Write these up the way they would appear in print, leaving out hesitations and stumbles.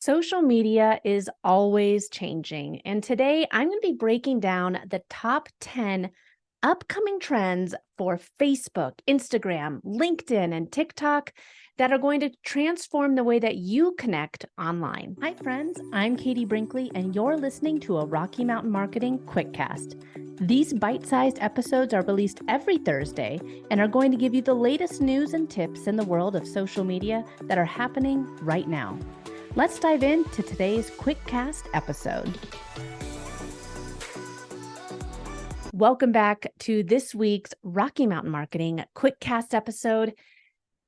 Social media is always changing, and today I'm going to be breaking down the top 10 upcoming trends for Facebook, Instagram, LinkedIn, and TikTok that are going to transform the way that you connect online. Hi, friends. I'm Katie Brinkley, and you're listening to a Rocky Mountain Marketing Quickcast. These bite-sized episodes are released every Thursday and are going to give you the latest news and tips in the world of social media that are happening right now. Let's dive into today's Quickcast episode. Welcome back to this week's Rocky Mountain Marketing Quickcast episode.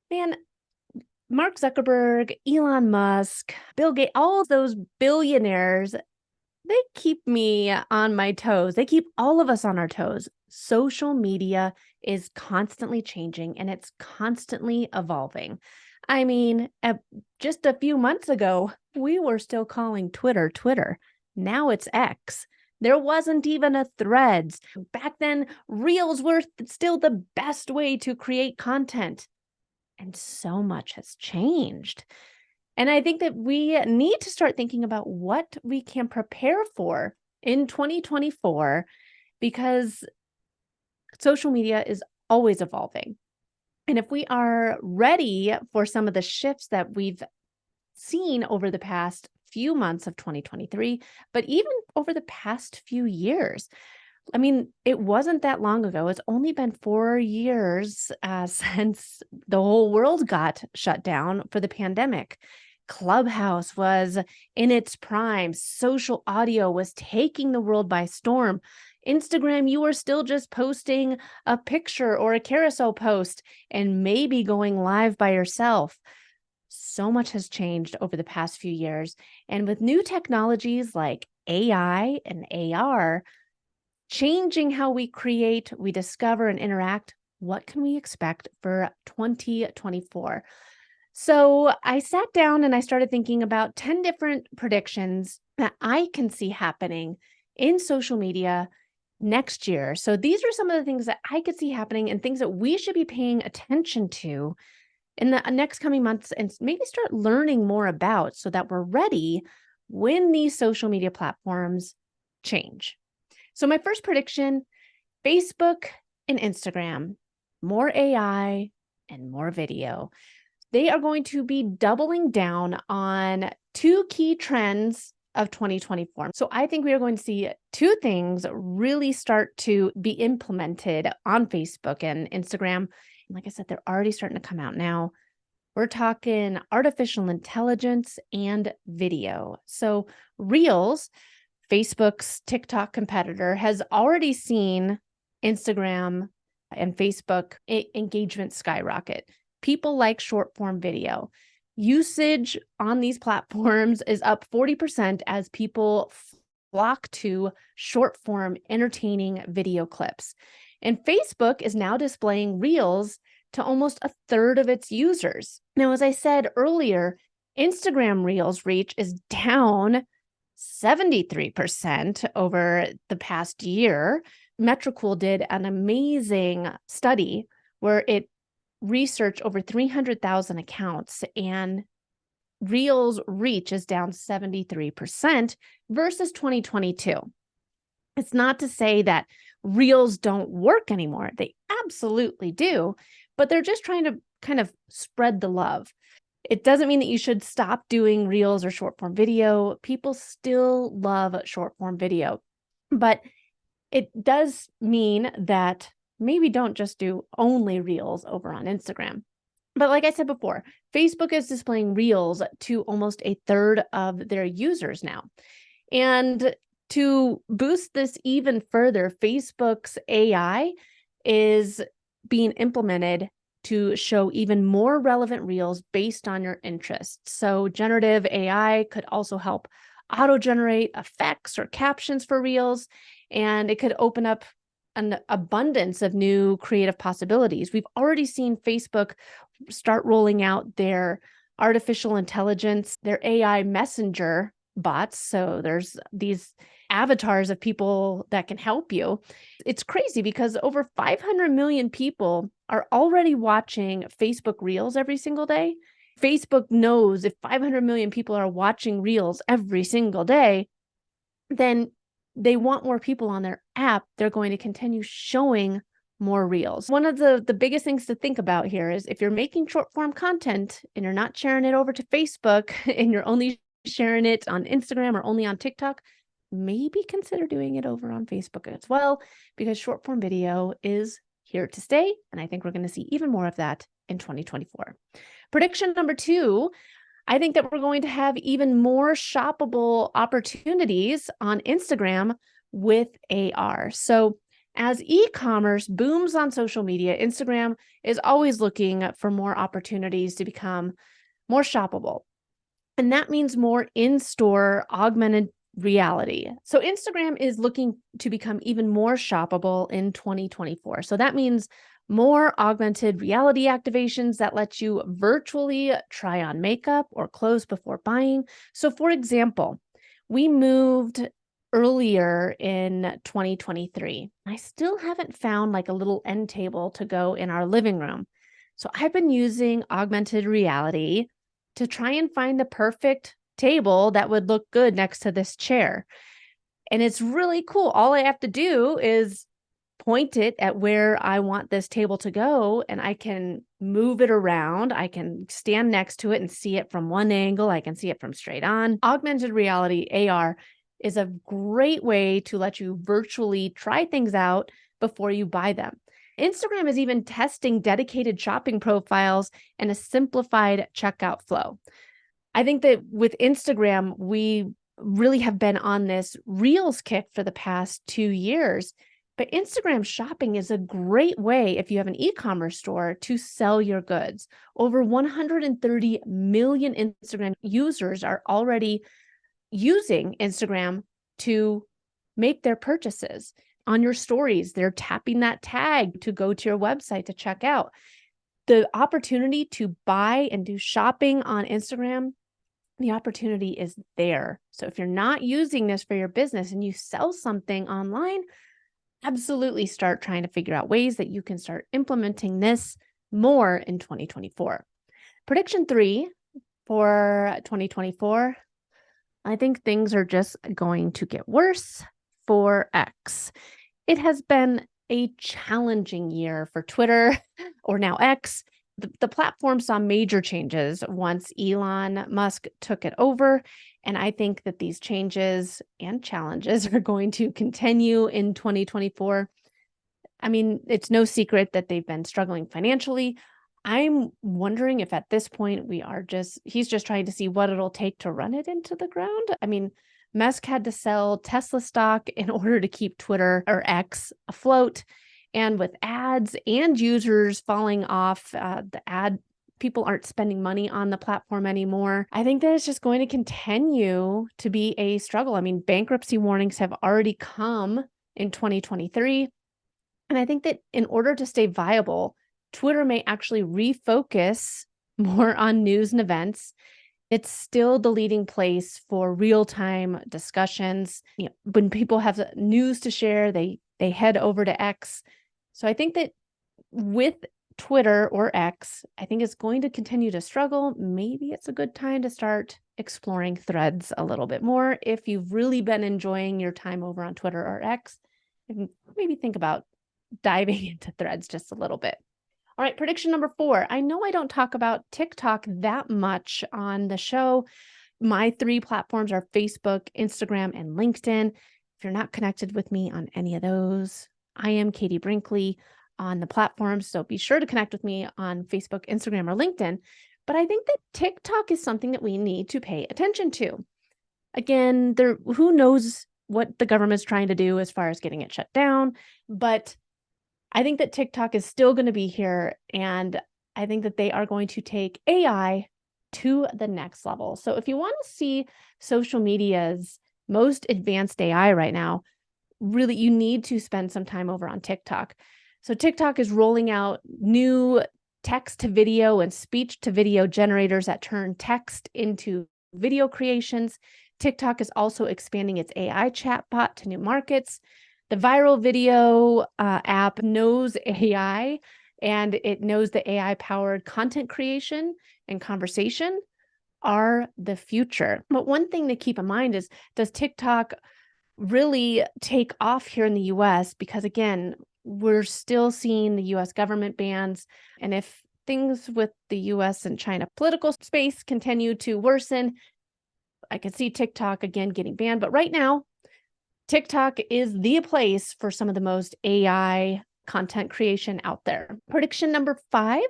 Man, Mark Zuckerberg, Elon Musk, Bill Gates, all of those billionaires, they keep me on my toes. They keep all of us on our toes. Social media is constantly changing and it's constantly evolving. I mean, just a few months ago, we were still calling Twitter Twitter. Now it's X. There wasn't even a Threads. Back then, Reels were still the best way to create content. And so much has changed. And I think that we need to start thinking about what we can prepare for in 2024 because social media is always evolving. And if we are ready for some of the shifts that we've seen over the past few months of 2023, but even over the past few years, I mean, it wasn't that long ago. It's only been 4 years since the whole world got shut down for the pandemic. Clubhouse was in its prime. Social audio was taking the world by storm. Instagram, you were still just posting a picture or a carousel post and maybe going live by yourself. So much has changed over the past few years. And with new technologies like AI and AR, changing how we create, we discover, and interact, what can we expect for 2024? So I sat down and I started thinking about 10 different predictions that I can see happening in social media next year. So these are some of the things that I could see happening and things that we should be paying attention to in the next coming months and maybe start learning more about so that we're ready when these social media platforms change. So my first prediction, Facebook and Instagram, more AI and more video. They are going to be doubling down on two key trends of 2024. So I think we are going to see two things really start to be implemented on Facebook and Instagram. Like I said, they're already starting to come out now. We're talking artificial intelligence and video. So Reels, Facebook's TikTok competitor, has already seen Instagram and Facebook engagement skyrocket. People like short form video. Usage on these platforms is up 40% as people flock to short form entertaining video clips. And Facebook is now displaying Reels to almost a third of its users. Now, as I said earlier, Instagram Reels reach is down 73% over the past year. Metricool did an amazing study where it researched over 300,000 accounts, and Reels reach is down 73% versus 2022. It's not to say that Reels don't work anymore. They absolutely do, but they're just trying to kind of spread the love. It doesn't mean that you should stop doing Reels or short form video. People still love short form video, but it does mean that maybe don't just do only Reels over on Instagram. But like I said before, Facebook is displaying Reels to almost a third of their users now. And to boost this even further, Facebook's AI is being implemented to show even more relevant Reels based on your interests. So generative AI could also help auto-generate effects or captions for Reels, and it could open up an abundance of new creative possibilities. We've already seen Facebook start rolling out their artificial intelligence, their AI messenger bots. So there's these avatars of people that can help you. It's crazy because over 500 million people are already watching Facebook Reels every single day. Facebook knows if 500 million people are watching Reels every single day, then they want more people on their app. They're going to continue showing more Reels. One of the biggest things to think about here is if you're making short form content and you're not sharing it over to Facebook and you're only sharing it on Instagram or only on TikTok, maybe consider doing it over on Facebook as well, because short form video is here to stay. And I think we're going to see even more of that in 2024. Prediction number 2, I think that we're going to have even more shoppable opportunities on Instagram with AR. So as e-commerce booms on social media, Instagram is always looking for more opportunities to become more shoppable. And that means more in-store augmented reality. So Instagram is looking to become even more shoppable in 2024. So that means more augmented reality activations that let you virtually try on makeup or clothes before buying. So for example, we moved earlier in 2023. I still haven't found like a little end table to go in our living room. So I've been using augmented reality to try and find the perfect table that would look good next to this chair. And it's really cool. All I have to do is point it at where I want this table to go, and I can move it around. I can stand next to it and see it from one angle. I can see it from straight on. Augmented reality, AR, is a great way to let you virtually try things out before you buy them. Instagram is even testing dedicated shopping profiles and a simplified checkout flow. I think that with Instagram, we really have been on this Reels kick for the past 2 years. But Instagram shopping is a great way, if you have an e-commerce store, to sell your goods. Over 130 million Instagram users are already using Instagram to make their purchases. On your stories, they're tapping that tag to go to your website to check out. The opportunity to buy and do shopping on Instagram, the opportunity is there. So if you're not using this for your business and you sell something online, absolutely start trying to figure out ways that you can start implementing this more in 2024. Prediction 3 for 2024, I think things are just going to get worse for X. It has been a challenging year for Twitter, or now X. The platform saw major changes once Elon Musk took it over. And I think that these changes and challenges are going to continue in 2024. I mean, it's no secret that they've been struggling financially. I'm wondering if at this point he's just trying to see what it'll take to run it into the ground. I mean, Musk had to sell Tesla stock in order to keep Twitter, or X, afloat. And with ads and users falling off, people aren't spending money on the platform anymore. I think that it's just going to continue to be a struggle. I mean, bankruptcy warnings have already come in 2023. And I think that in order to stay viable, Twitter may actually refocus more on news and events. It's still the leading place for real-time discussions. When people have news to share, they head over to X. So I think that with Twitter, or X, I think it's going to continue to struggle. Maybe it's a good time to start exploring Threads a little bit more. If you've really been enjoying your time over on Twitter or X, maybe think about diving into Threads just a little bit. All right, prediction number 4. I know I don't talk about TikTok that much on the show. My 3 platforms are Facebook, Instagram, and LinkedIn. If you're not connected with me on any of those, I am Katie Brinkley on the platforms. So be sure to connect with me on Facebook, Instagram, or LinkedIn. But I think that TikTok is something that we need to pay attention to. Again, who knows what the government's trying to do as far as getting it shut down, but I think that TikTok is still going to be here, and I think that they are going to take AI to the next level. So if you want to see social media's most advanced AI right now, really, you need to spend some time over on TikTok. So TikTok is rolling out new text to video and speech to video generators that turn text into video creations. TikTok is also expanding its AI chatbot to new markets. The viral video app knows AI and it knows that AI-powered content creation and conversation are the future. But one thing to keep in mind is, does TikTok really take off here in the US? Because again, we're still seeing the US government bans. And if things with the US and China political space continue to worsen, I could see TikTok again getting banned. But right now, TikTok is the place for some of the most AI content creation out there. Prediction number 5,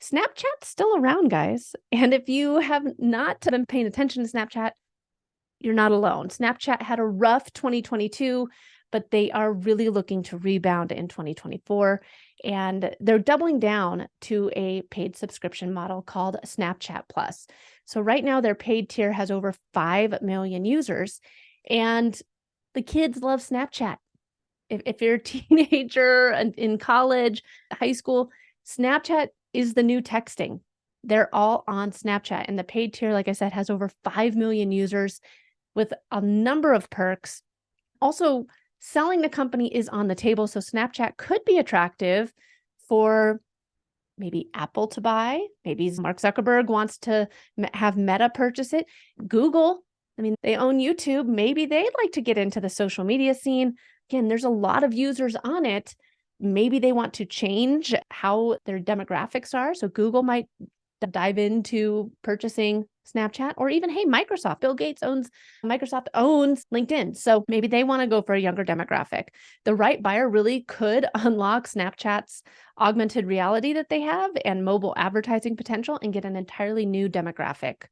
Snapchat's still around, guys. And if you have not been paying attention to Snapchat, you're not alone. Snapchat had a rough 2022, but they are really looking to rebound in 2024. And they're doubling down to a paid subscription model called Snapchat Plus. So right now, their paid tier has over 5 million users. And the kids love Snapchat. If you're a teenager in college, high school, Snapchat is the new texting. They're all on Snapchat. And the paid tier, like I said, has over 5 million users with a number of perks. Also, selling the company is on the table. So Snapchat could be attractive for maybe Apple to buy. Maybe Mark Zuckerberg wants to have Meta purchase it. Google, I mean, they own YouTube. Maybe they'd like to get into the social media scene. Again, there's a lot of users on it. Maybe they want to change how their demographics are. So Google might dive into purchasing Snapchat, or even, hey, Microsoft. Microsoft owns LinkedIn. So maybe they want to go for a younger demographic. The right buyer really could unlock Snapchat's augmented reality that they have and mobile advertising potential and get an entirely new demographic.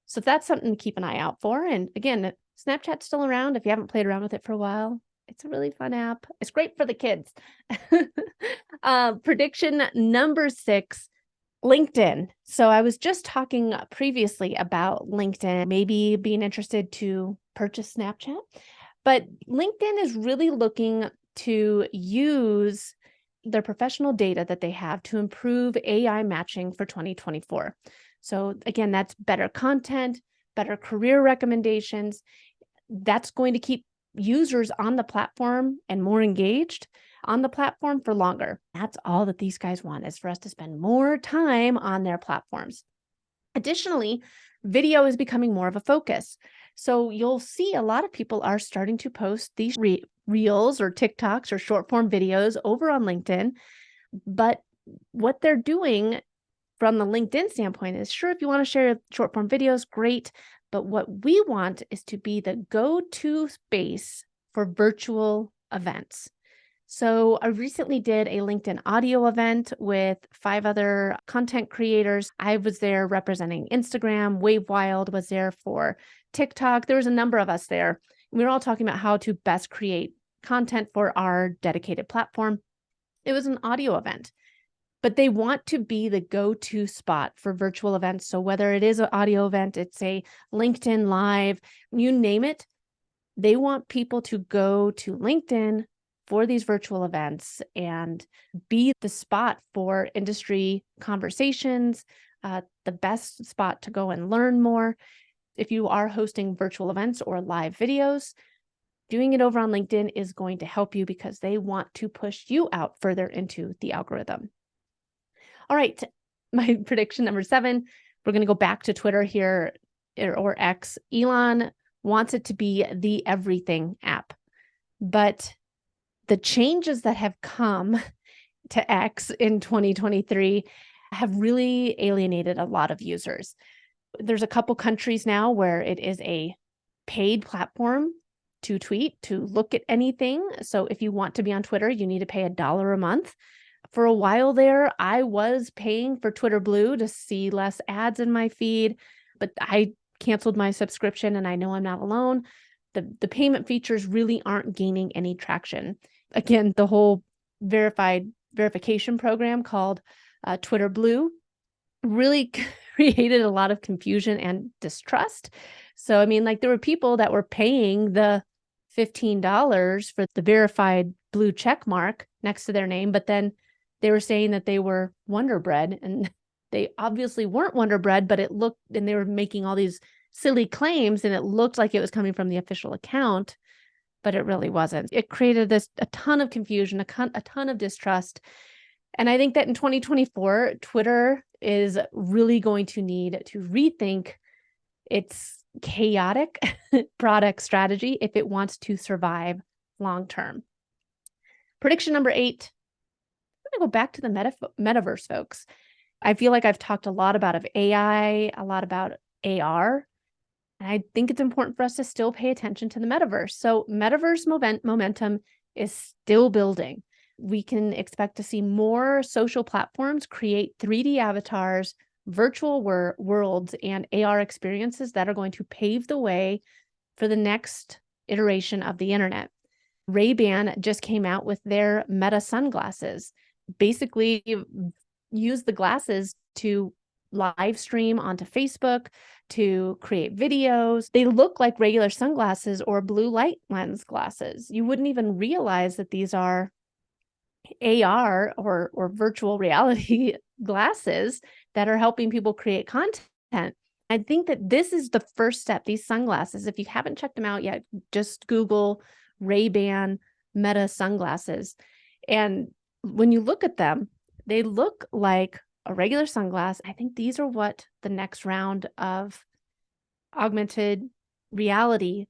So that's something to keep an eye out for. And again, Snapchat's still around. If you haven't played around with it for a while, it's a really fun app. It's great for the kids. Prediction number 6, LinkedIn. So I was just talking previously about LinkedIn, maybe being interested to purchase Snapchat, but LinkedIn is really looking to use their professional data that they have to improve AI matching for 2024. So again, that's better content, better career recommendations. That's going to keep users on the platform and more engaged on the platform for longer. That's all that these guys want, is for us to spend more time on their platforms. Additionally, video is becoming more of a focus. So you'll see a lot of people are starting to post these reels or TikToks or short form videos over on LinkedIn. But what they're doing from the LinkedIn standpoint is, sure, if you want to share short form videos, great. But what we want is to be the go-to space for virtual events. So I recently did a LinkedIn audio event with 5 other content creators. I was there representing Instagram. Wave Wild was there for TikTok. There was a number of us there. We were all talking about how to best create content for our dedicated platform. It was an audio event, but they want to be the go-to spot for virtual events. So whether it is an audio event, it's a LinkedIn Live, you name it, they want people to go to LinkedIn for these virtual events and be the spot for industry conversations, the best spot to go and learn more. If you are hosting virtual events or live videos, doing it over on LinkedIn is going to help you because they want to push you out further into the algorithm. All right, my prediction number 7, we're going to go back to Twitter here, or X. Elon wants it to be the everything app, but the changes that have come to X in 2023 have really alienated a lot of users. There's a couple countries now where it is a paid platform to tweet, to look at anything. So if you want to be on Twitter, you need to pay $1 a month. For a while there, I was paying for Twitter Blue to see less ads in my feed, but I canceled my subscription, and I know I'm not alone. The payment features really aren't gaining any traction. Again, the whole verification program called Twitter Blue really created a lot of confusion and distrust. So, I mean, like, there were people that were paying the $15 for the verified blue check mark next to their name, but then they were saying that they were Wonder Bread, and they obviously weren't Wonder Bread, but it looked, and they were making all these silly claims, and it looked like it was coming from the official account, but it really wasn't. It created a ton of confusion, a ton of distrust. And I think that in 2024, Twitter is really going to need to rethink its chaotic product strategy if it wants to survive long term. Prediction number 8, I'm going to go back to the metaverse, folks. I feel like I've talked a lot about AI, a lot about AR, and I think it's important for us to still pay attention to the metaverse. So Metaverse momentum is still building. We can expect to see more social platforms create 3D avatars, virtual worlds, and AR experiences that are going to pave the way for the next iteration of the internet. Ray-Ban just came out with their Meta sunglasses. Basically, use the glasses to live stream onto Facebook, to create videos. They look like regular sunglasses or blue light lens glasses. You wouldn't even realize that these are AR or virtual reality glasses that are helping people create content. I think that this is the first step. These sunglasses, if you haven't checked them out yet, just Google Ray-Ban Meta sunglasses. And when you look at them, they look like a regular sunglass. I think these are what the next round of augmented reality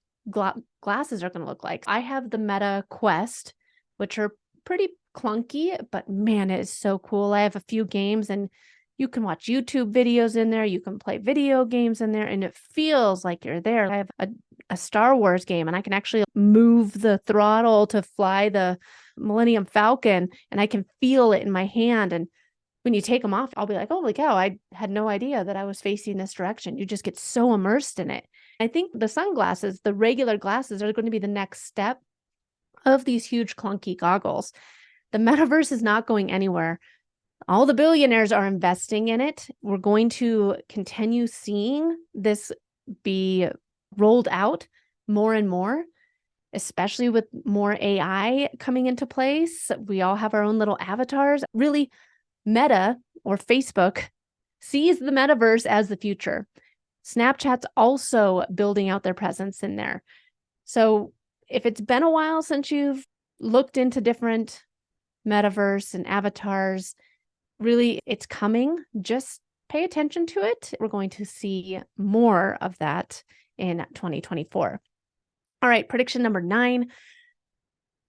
glasses are going to look like. I have the Meta Quest, which are pretty clunky, but man, it is so cool. I have a few games and you can watch YouTube videos in there. You can play video games in there and it feels like you're there. I have a Star Wars game and I can actually move the throttle to fly the Millennium Falcon and I can feel it in my hand. And when you take them off, I'll be like, holy cow, I had no idea that I was facing this direction. You just get so immersed in it. I think the sunglasses, the regular glasses, are going to be the next step of these huge clunky goggles. The metaverse is not going anywhere. All the billionaires are investing in it. We're going to continue seeing this be rolled out more and more, especially with more AI coming into place. We all have our own little avatars. Really, Meta or Facebook sees the metaverse as the future. Snapchat's also building out their presence in there. So if it's been a while since you've looked into different metaverse and avatars, really it's coming. Just pay attention to it. We're going to see more of that in 2024. All right, prediction number 9.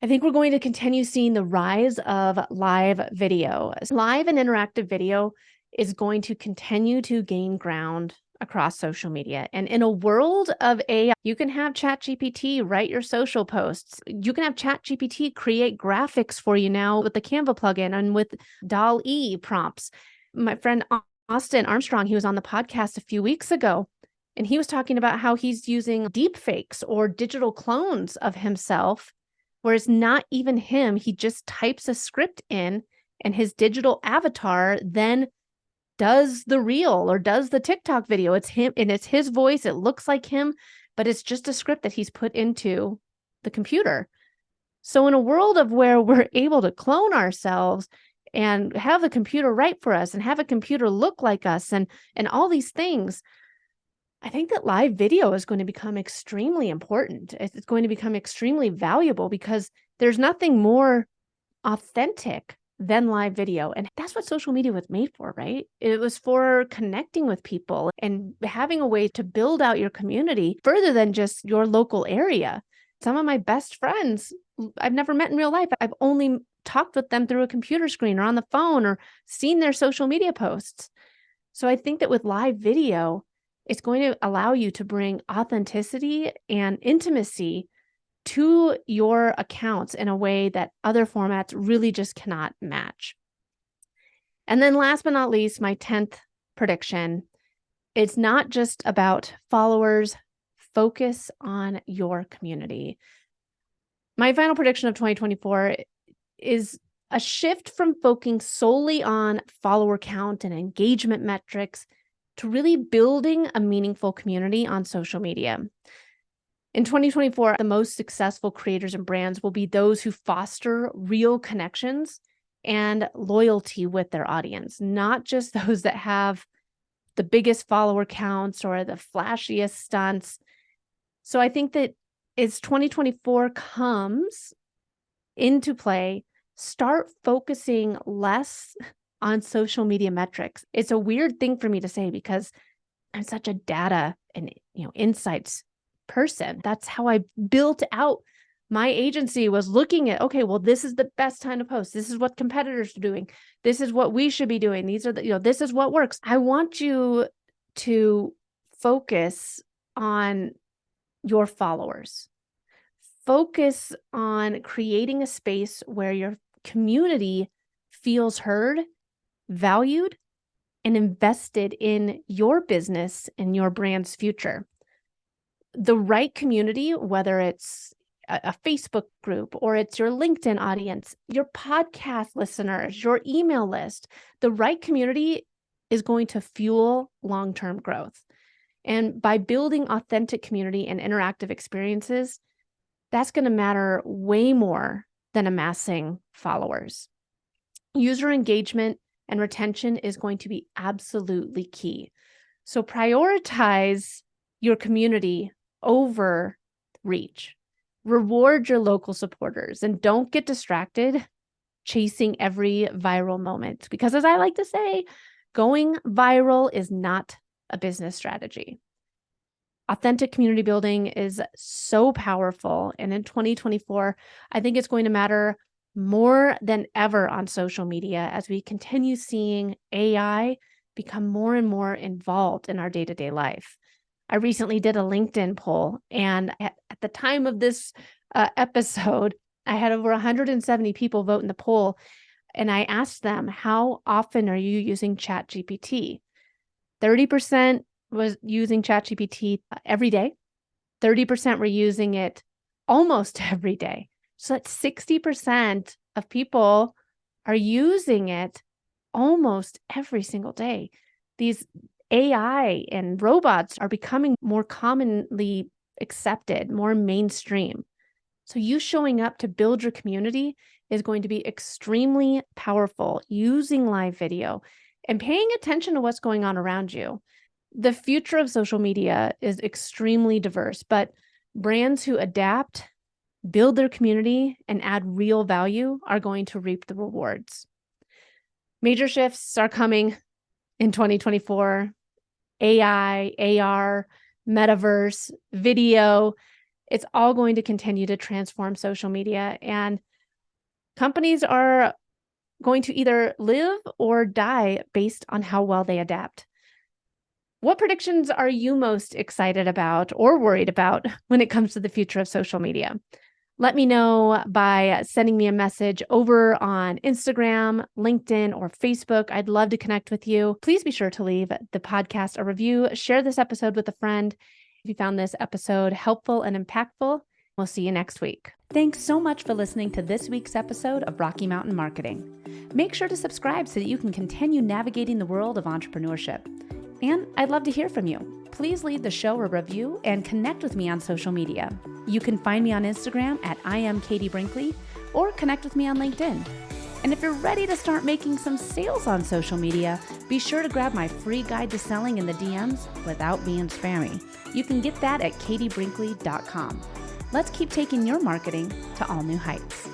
I think we're going to continue seeing the rise of live video. Live and interactive video is going to continue to gain ground across social media. And in a world of AI, you can have ChatGPT write your social posts. You can have ChatGPT create graphics for you now with the Canva plugin and with DALL-E prompts. My friend Austin Armstrong, he was on the podcast a few weeks ago, and he was talking about how he's using deep fakes or digital clones of himself, where it's not even him. He just types a script in and his digital avatar then does the reel or does the TikTok video. It's him and it's his voice. It looks like him, but it's just a script that he's put into the computer. So in a world of where we're able to clone ourselves and have the computer write for us and have a computer look like us and all these things, I think that live video is going to become extremely important. It's going to become extremely valuable because there's nothing more authentic than live video. And that's what social media was made for, right? It was for connecting with people and having a way to build out your community further than just your local area. Some of my best friends I've never met in real life. I've only talked with them through a computer screen or on the phone or seen their social media posts. So I think that with live video, it's going to allow you to bring authenticity and intimacy to your accounts in a way that other formats really just cannot match. And then last but not least, my 10th prediction, it's not just about followers, focus on your community. My final prediction of 2024 is a shift from focusing solely on follower count and engagement metrics to really building a meaningful community on social media. In 2024, the most successful creators and brands will be those who foster real connections and loyalty with their audience, not just those that have the biggest follower counts or the flashiest stunts. So I think that as 2024 comes into play, start focusing less on social media metrics. It's a weird thing for me to say because I'm such a data and insights person. That's how I built out my agency, was looking at, okay, well, this is the best time to post. This is what competitors are doing. This is what we should be doing. These are this is what works. I want you to focus on your followers. Focus on creating a space where your community feels heard, valued, and invested in your business and your brand's future. The right community, whether it's a Facebook group or it's your LinkedIn audience, your podcast listeners, your email list, the right community is going to fuel long-term growth. And by building authentic community and interactive experiences, that's going to matter way more than amassing followers. User engagement and retention is going to be absolutely key. So prioritize your community over reach. Reward your local supporters and don't get distracted chasing every viral moment. Because as I like to say, going viral is not a business strategy. Authentic community building is so powerful. And in 2024, I think it's going to matter more than ever on social media as we continue seeing AI become more and more involved in our day-to-day life. I recently did a LinkedIn poll, and at the time of this episode, I had over 170 people vote in the poll, and I asked them, how often are you using ChatGPT? 30% was using ChatGPT every day. 30% were using it almost every day. So that's 60% of people are using it almost every single day. These AI and robots are becoming more commonly accepted, more mainstream. So you showing up to build your community is going to be extremely powerful, using live video and paying attention to what's going on around you. The future of social media is extremely diverse, but brands who adapt, build their community, and add real value are going to reap the rewards. Major shifts are coming in 2024. AI, AR, Metaverse, video, it's all going to continue to transform social media. And companies are going to either live or die based on how well they adapt. What predictions are you most excited about or worried about when it comes to the future of social media? Let me know by sending me a message over on Instagram, LinkedIn, or Facebook. I'd love to connect with you. Please be sure to leave the podcast a review. Share this episode with a friend. If you found this episode helpful and impactful, we'll see you next week. Thanks so much for listening to this week's episode of Rocky Mountain Marketing. Make sure to subscribe so that you can continue navigating the world of entrepreneurship. And I'd love to hear from you. Please leave the show a review and connect with me on social media. You can find me on Instagram at I am Katie Brinkley or connect with me on LinkedIn. And if you're ready to start making some sales on social media, be sure to grab my free guide to selling in the DMs without being spammy. You can get that at katiebrinkley.com. Let's keep taking your marketing to all new heights.